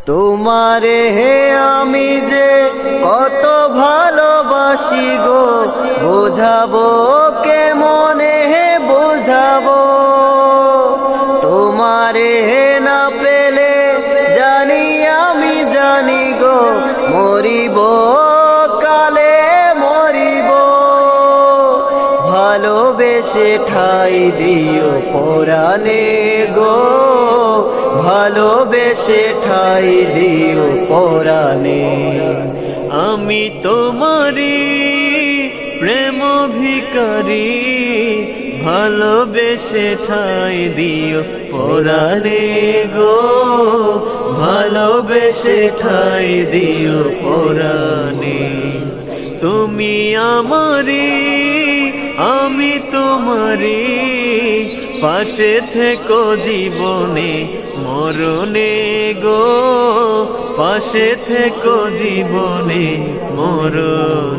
তোমারে হে আমি যে কত ভালোবাসি গো, বোঝাবো কেমনে হে বোঝাবো। তোমারে হে না পেলে জানি আমি জানি গো, মরিব কালে মরিব। ভালোবেসে ঠাই দিও পরাণে গো, ভালোবেসে ঠাই দিও পরাণে। আমি তোমারি প্রেম ভিখারি, ভালোবেসে ঠাই দিও পরাণে গো, ভালোবেসে ঠাই দিও পরাণে। তুমি আমারি আমি তোমারি, পাশে থেকো জীবনে মরণে গো, পাশে থেকো জীবনে মরণে।